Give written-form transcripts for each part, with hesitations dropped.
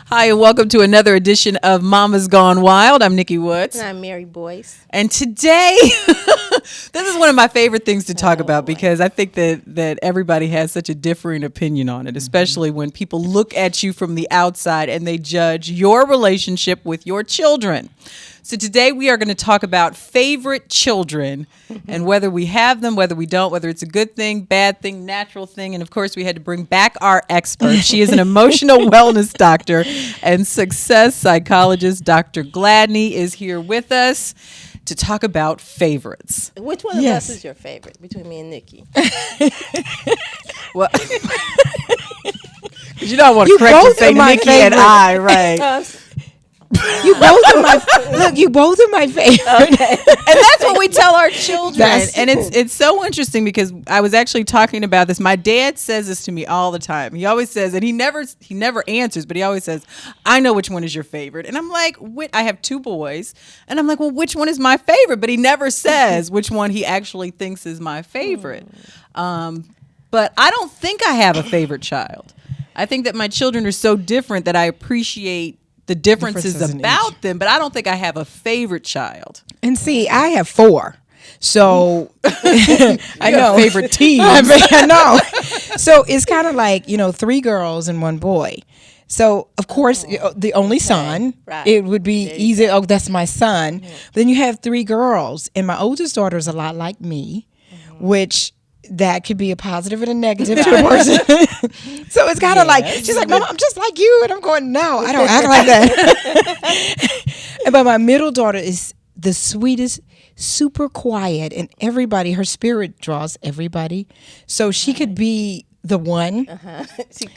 Hi, and welcome to another edition of Mama's Gone Wild. I'm Nikki Woods. And I'm Mary Boyce. And today, this is one of my favorite things to talk about because I think that everybody has such a differing opinion on it, especially when people look at you from the outside and they judge your relationship with your children. So today we are going to talk about favorite children and whether we have them, whether we don't, whether it's a good thing, bad thing, natural thing. And of course, we had to bring back our expert. She is an emotional wellness doctor and success psychologist. Dr. Gladney is here with us to talk about favorites. Which one of us is your favorite between me and Nikki? Well, you don't want to correct you, say Nikki favorite. And I, right? You both are my favorite. Okay. And that's what we tell our children. And it's so interesting because I was actually talking about this. My dad says this to me all the time. He always says, and he never answers, but he always says, I know which one is your favorite. And I'm like, I have two boys. And I'm like, well, which one is my favorite? But he never says which one he actually thinks is my favorite. But I don't think I have a favorite child. I think that my children are so different that I appreciate the differences about them, but I don't think I have a favorite child. And see, I have 4. So I know favorite team. I know. So it's kind of like, 3 girls and 1 boy. So of course, the only son, it would be easy. Oh, that's my son. Mm-hmm. Then you have 3 girls, and my oldest daughter is a lot like me, which that could be a positive and a negative to the person. So it's kind of like, she's like, Mama, I'm just like you. And I'm going, no, I don't act like that. But my middle daughter is the sweetest, super quiet, and everybody, her spirit draws everybody. So she could be the one. She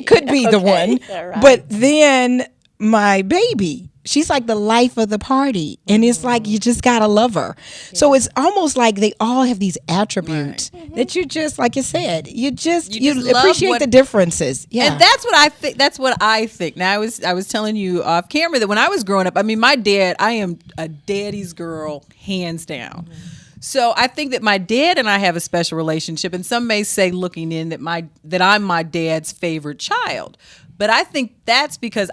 could be the one. Right. But then my baby, she's like the life of the party. And it's like, you just got to love her. Yeah. So it's almost like they all have these attributes that you just, like you said, you appreciate the differences. Yeah. And that's what I think. Now, I was telling you off camera that when I was growing up, I mean, my dad, I am a daddy's girl, hands down. So I think that my dad and I have a special relationship, and some may say, looking in, that I'm my dad's favorite child. But I think that's because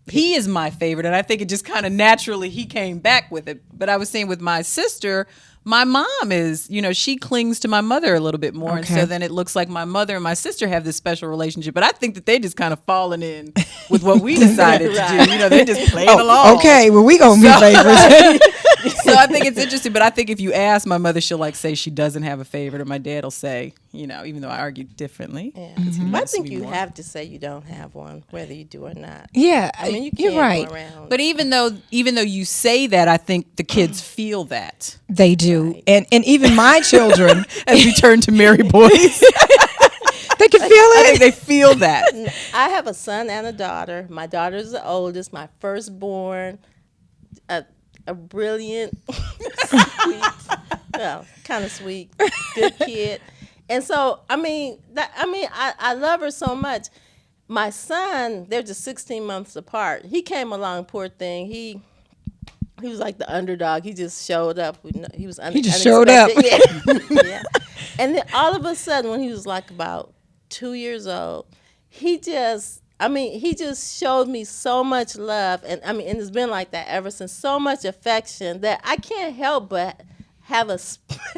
he is my favorite, and I think it just kind of naturally he came back with it. But I was saying with my sister, my mom is, she clings to my mother a little bit more. Okay. And so then it looks like my mother and my sister have this special relationship. But I think that they just kind of fallen in with what we decided to do. They're just playing along. Okay, well, we going to be favorites. So I think it's interesting. But I think if you ask my mother, she'll say she doesn't have a favorite. Or my dad will say, even though I argue differently. Yeah. I think you have to say you don't have one, whether you do or not. Yeah, I mean, you're right. Go around. But even though you say that, I think the kids feel that. They do. Right. And even my children, as we turn to Mary Boyce, they can feel it. I think they feel that. I have a son and a daughter. My daughter is the oldest, my firstborn, a brilliant, sweet, kind of sweet, good kid. And so, I love her so much. My son, they're just 16 months apart. He came along, poor thing. He was like the underdog. He just showed up. He was He just showed up. Yeah. Yeah. And then all of a sudden, when he was like about 2 years old, he just showed me so much love. And it's been like that ever since. So much affection that I can't help but have a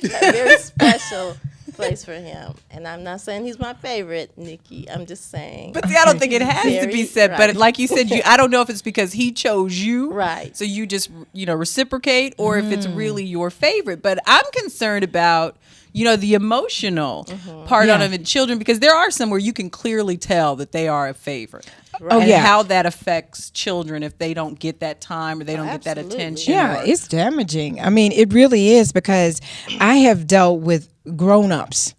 very special place for him. And I'm not saying he's my favorite, Nikki. I'm just saying. But see, I don't think it has to be said. Right. But like you said, I don't know if it's because he chose you. Right. So you just, reciprocate, or if it's really your favorite. But I'm concerned about, the emotional part of it in children, because there are some where you can clearly tell that they are a favorite. Right. And how that affects children if they don't get that time or they don't get that attention. Yeah, it's damaging. I mean, it really is, because I have dealt with grown-ups,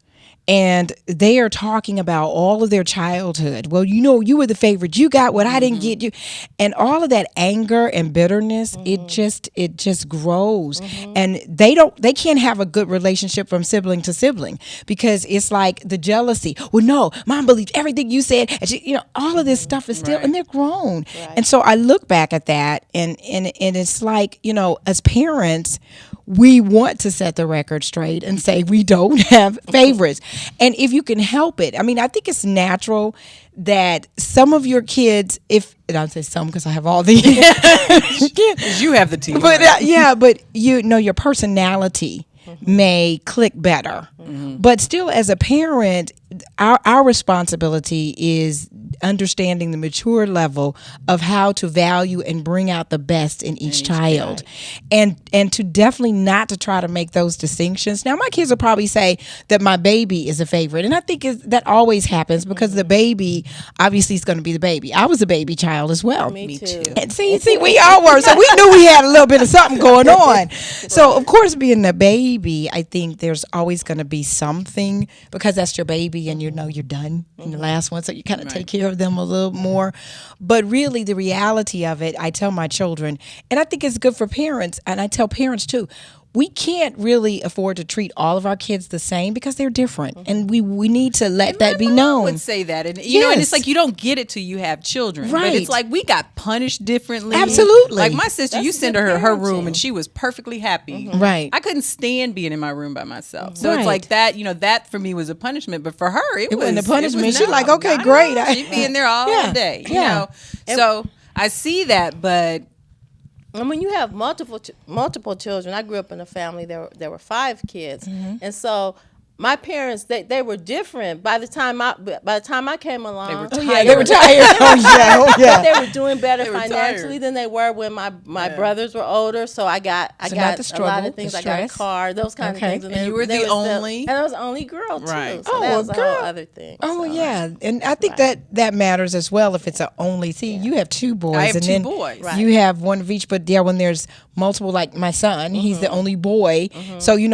and they are talking about all of their childhood. Well, you were the favorite. You got what I didn't get you. And all of that anger and bitterness, it just grows. And they can't have a good relationship from sibling to sibling, because it's like the jealousy. Well, no, Mom believed everything you said. And all of this stuff is still, and they're grown. Right. And so I look back at that, and it's like, as parents, we want to set the record straight and say we don't have favorites. And if you can help it, I think it's natural that some of your kids, and I'll say some because I have all the Because you have the team. but but your personality may click better. But still, as a parent, our responsibility is understanding the mature level of how to value and bring out the best in each child, and to definitely not to try to make those distinctions. Now, my kids will probably say that my baby is a favorite, and I think that always happens because the baby obviously is going to be the baby. I was a baby child as well. Me too. And see, we all were, so we knew we had a little bit of something going on. So, of course, being the baby, I think there's always going to be something because that's your baby, and you're done in the last one, so you kind of take care of them a little more. But really, the reality of it, I tell my children, and I think it's good for parents, and I tell parents too, we can't really afford to treat all of our kids the same because they're different, and we need to let that be known. I would say that, and you know, and it's like you don't get it till you have children, right? But it's like we got punished differently. Absolutely. Like my sister, you send her room, and she was perfectly happy. Right. I couldn't stand being in my room by myself, so it's like that. You know, that for me was a punishment, but for her, it wasn't a punishment. She's like, okay, great. She'd be in there all day. You know, so I see that, but. And when you have multiple children, I grew up in a family there were 5 kids, and so my parents they were different. By the time I came along, they were tired. They were doing better financially than they were when my brothers were older. So I got a lot of things. I got a car, those kind of things. And you were the only, and I was the only girl too. Right. So that was a whole other thing. Oh yeah, and I think that matters as well. If it's a only, you have 2 boys, I have and 2 then boys. Right. You have one of each. But when there's multiple, like my son, he's the only boy, so you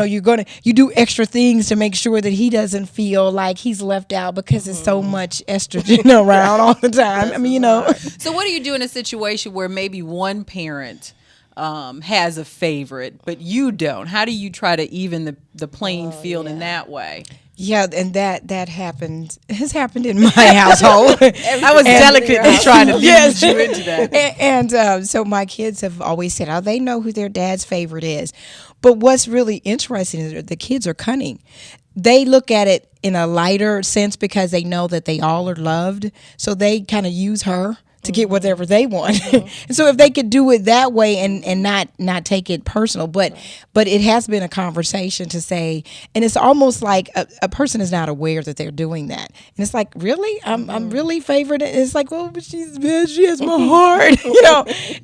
do extra things to make sure that he doesn't feel like he's left out because there's so much estrogen around all the time. I mean, So what do you do in a situation where maybe one parent has a favorite, but you don't? How do you try to even the playing field in that way? Yeah, and that has happened in my household. I was delicately trying to lead you into that. And so my kids have always said, they know who their dad's favorite is. But what's really interesting is that the kids are cunning. They look at it in a lighter sense because they know that they all are loved. So they kind of use her to get whatever they want. And so if they could do it that way and not take it personal, but it has been a conversation to say, and it's almost like a person is not aware that they're doing that. And it's like, really? I'm really favored. It's like, well, but she has my heart,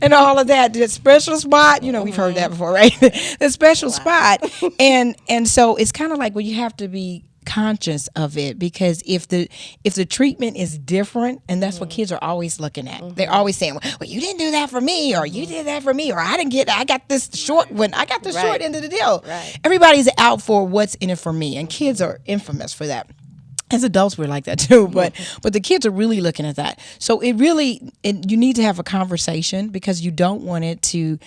and all of that. The special spot, we've heard that before, right? The special spot. And so it's kind of like, well, you have to be conscious of it, because if the treatment is different, and that's what kids are always looking at. They're always saying, well, you didn't do that for me, or you did that for me, or I got this short short end of the deal. Right. Everybody's out for what's in it for me, and kids are infamous for that. As adults, we're like that too, but the kids are really looking at that. So you need to have a conversation, because you don't want it to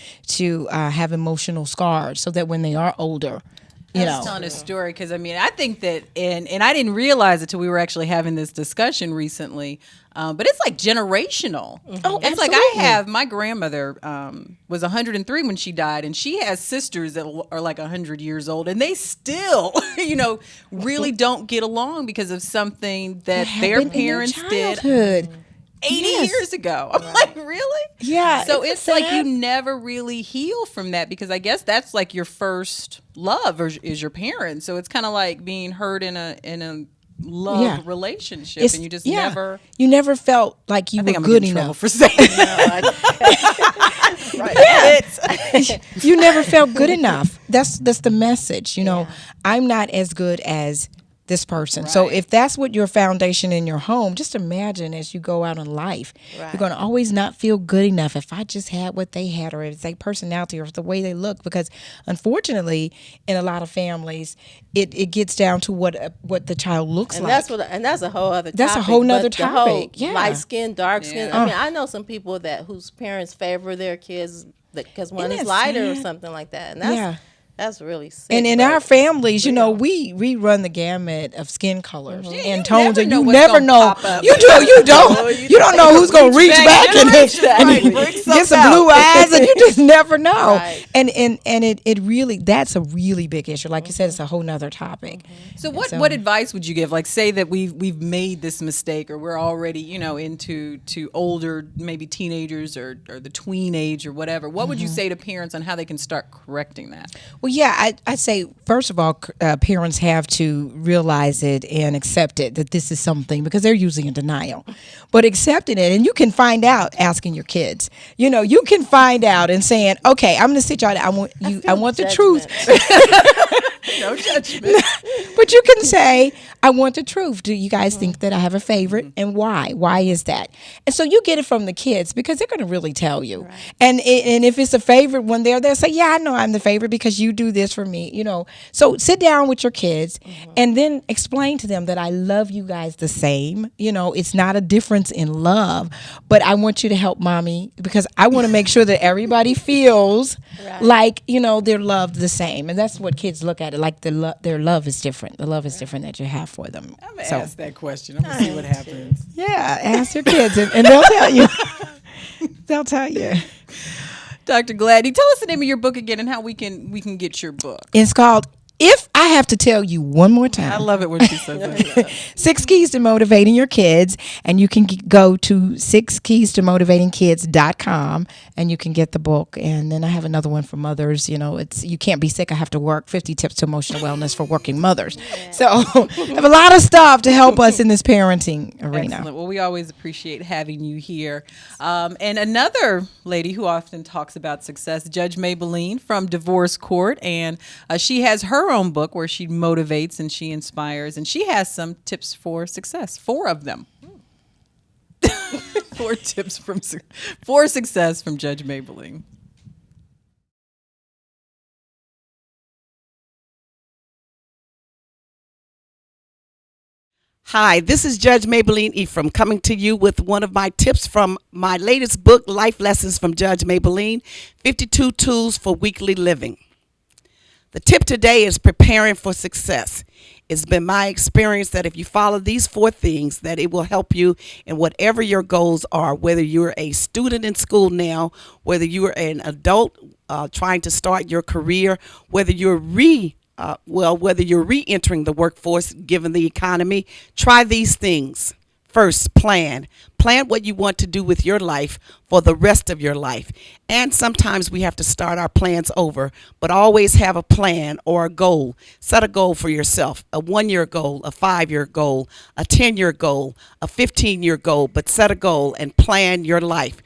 have emotional scars, so that when they are older, I was telling a story because I think that, and I didn't realize it till we were actually having this discussion recently. But it's like generational. Oh, it's like I have my grandmother was 103 when she died, and she has sisters that are like 100 years old, and they still, really don't get along because of something that their parents did 80 years ago. I'm like, really? Yeah. So it's like you never really heal from that, because I guess that's like your first love is your parents. So it's kind of like being hurt in a love relationship, and you just never. You never felt like you were good enough for saying that. Right. You never felt good enough. That's the message. I'm not as good as this person. Right. So if that's what your foundation in your home, just imagine as you go out in life, you're going to always not feel good enough. If I just had what they had, or it's their personality, or the way they look, because unfortunately, in a lot of families, it gets down to what the child looks like. That's a whole other topic. That's a whole nother topic. Light skin, dark skin. I know some people whose parents favor their kids because one is lighter or something like that. And That's really sick. And in our families, you know, we run the gamut of skin colors and tones, and you never know. You don't know who's going to reach back and get some blue eyes, and you just never know. Right. And it really, that's a really big issue. Like you said, it's a whole nother topic. So what advice would you give? Like, say that we've made this mistake, or we're already, you know, into older, maybe teenagers or the tween age or whatever. What would you say to parents on how they can start correcting that? Well, yeah, I'd say, first of all, parents have to realize it and accept it, that this is something, because they're usually in denial. But accepting it, and you can find out asking your kids. You know, you can find out and saying, okay, I'm going to sit you out. I want the truth. No judgment. But you can say, I want the truth. Do you guys think that I have a favorite, and why? Why is that? And so you get it from the kids, because they're going to really tell you. Right. And if it's a favorite when they'll say, yeah, I know I'm the favorite because you do this for me, you know. So sit down with your kids and then explain to them that I love you guys the same. You know, it's not a difference in love, but I want you to help mommy, because I want to make sure that everybody feels like, you know, they're loved the same. And that's what kids look at it, like their love is different. The love is different that you have for them. I'm going to ask that question. I'm going to see what happens. Yeah, ask your kids and they'll tell you. They'll tell you. Dr. Gladney, tell us the name of your book again and how we can get your book. It's called If I Have to Tell You One More Time. I love it when she says that. 6 Keys to Motivating Your Kids. And you can go to 6keystomotivatingkids.com and you can get the book. And then I have another one for mothers. You know, it's You Can't Be Sick, I Have to Work, 50 Tips to Emotional Wellness for Working Mothers. Yeah. So I have a lot of stuff to help us in this parenting arena. Excellent. Well, we always appreciate having you here. And another lady who often talks about success, Judge Mablean from Divorce Court. And she has her own book where she motivates and she inspires, and she has some tips for success. 4 of them. 4 tips for success from Judge Mablean. Hi, this is Judge Mablean Ephraim coming to you with one of my tips from my latest book, Life Lessons from Judge Mablean, 52 Tools for Weekly Living. The tip today is preparing for success. It's been my experience that if you follow these 4 things, that it will help you in whatever your goals are, whether you're a student in school now, whether you're an adult trying to start your career, whether you're re-entering the workforce given the economy. Try these things. First, plan. Plan what you want to do with your life for the rest of your life. And sometimes we have to start our plans over, but always have a plan or a goal. Set a goal for yourself, a 1-year goal, a 5-year goal, a 10-year goal, a 15-year goal, but set a goal and plan your life.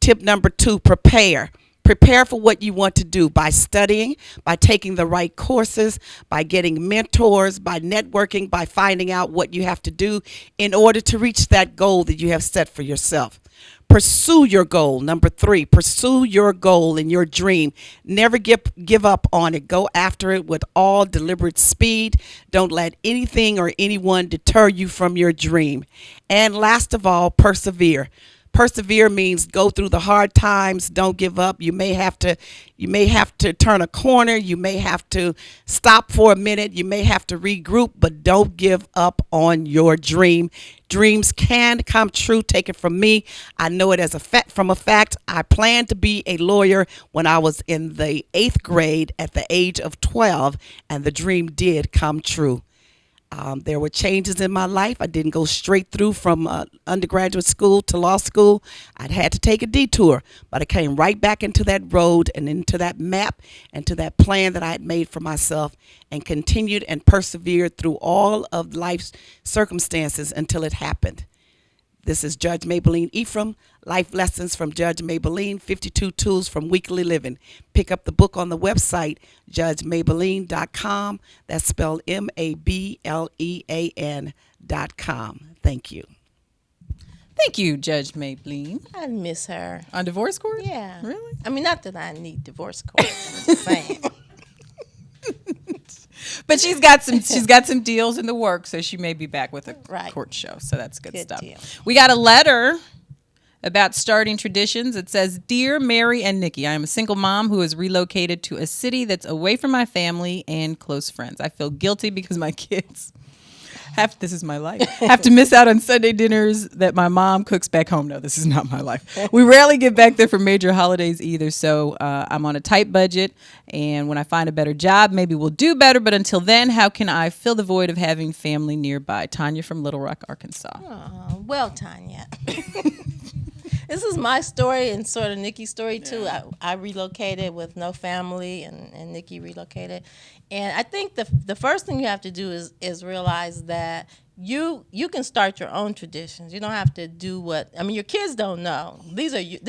Tip number 2, prepare. Prepare for what you want to do by studying, by taking the right courses, by getting mentors, by networking, by finding out what you have to do in order to reach that goal that you have set for yourself. Pursue your goal. Number 3, pursue your goal and your dream. Never give up on it. Go after it with all deliberate speed. Don't let anything or anyone deter you from your dream. And last of all, persevere. Persevere means go through the hard times. Don't give up. You may have to turn a corner. You may have to stop for a minute. You may have to regroup, but don't give up on your dream. Dreams can come true. Take it from me. I know it as a fact. I planned to be a lawyer when I was in the 8th grade at the age of 12, and the dream did come true. There were changes in my life. I didn't go straight through from undergraduate school to law school. I'd had to take a detour, but I came right back into that road and into that map and to that plan that I had made for myself, and continued and persevered through all of life's circumstances until it happened. This is Judge Mablean Ephraim, Life Lessons from Judge Mablean, 52 Tools from Weekly Living. Pick up the book on the website, judgemablean.com. That's spelled Mablean.com. Thank you. Thank you, Judge Mablean. I miss her. On Divorce Court? Yeah. Really? I mean, not that I need divorce court. I'm just saying. But she's got some deals in the works, so she may be back with a Right. court show. So that's good stuff. Deal. We got a letter about starting traditions. It says, Dear Mary and Nikki, I am a single mom who has relocated to a city that's away from my family and close friends. I feel guilty because my kids this is my life. Have to miss out on Sunday dinners that my mom cooks back home. No, this is not my life. We rarely get back there for major holidays either. So I'm on a tight budget. And when I find a better job, maybe we'll do better. But until then, how can I fill the void of having family nearby? Tanya from Little Rock, Arkansas. Oh, well, Tanya. This is my story and sort of Nikki's story, too. I relocated with no family, and Nikki relocated. And I think the first thing you have to do is realize that you can start your own traditions. You don't have to do your kids don't know. These are your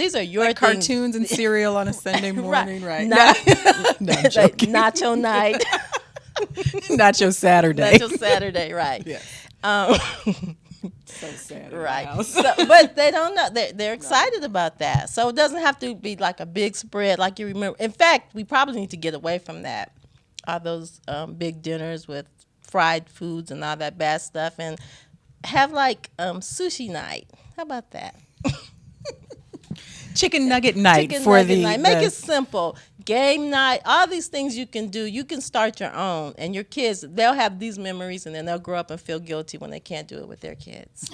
like things. Cartoons and cereal on a Sunday morning, right? No, like nacho night. Nacho Saturday. Nacho Saturday, right. Yeah. So sad. Right. But they don't know. They're excited about that. So it doesn't have to be like a big spread like you remember. In fact, we probably need to get away from that. All those big dinners with fried foods and all that bad stuff, and have like sushi night. How about that? Chicken nugget night night. Make it simple. Game night, all these things you can do. You can start your own, and your kids, they'll have these memories, and then they'll grow up and feel guilty when they can't do it with their kids.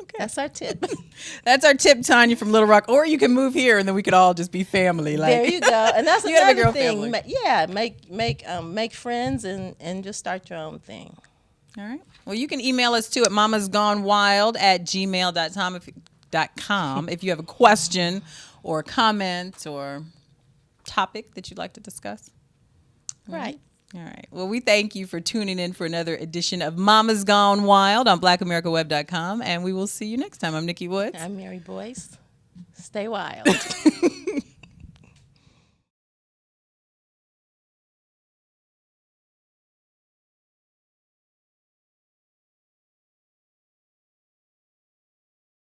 Okay. That's our tip. That's our tip, Tanya from Little Rock. Or you can move here, and then we could all just be family. Like, there you go. And that's you gotta another make your own thing. Make friends and just start your own thing. All right. Well, you can email us too at mamasgonewild@gmail.com if you have a question or a comment or topic that you'd like to discuss. Right. All right. Well, we thank you for tuning in for another edition of Mama's Gone Wild on blackamericaweb.com, and we will see you next time. I'm Nikki Woods. I'm Mary Boyce. Stay wild.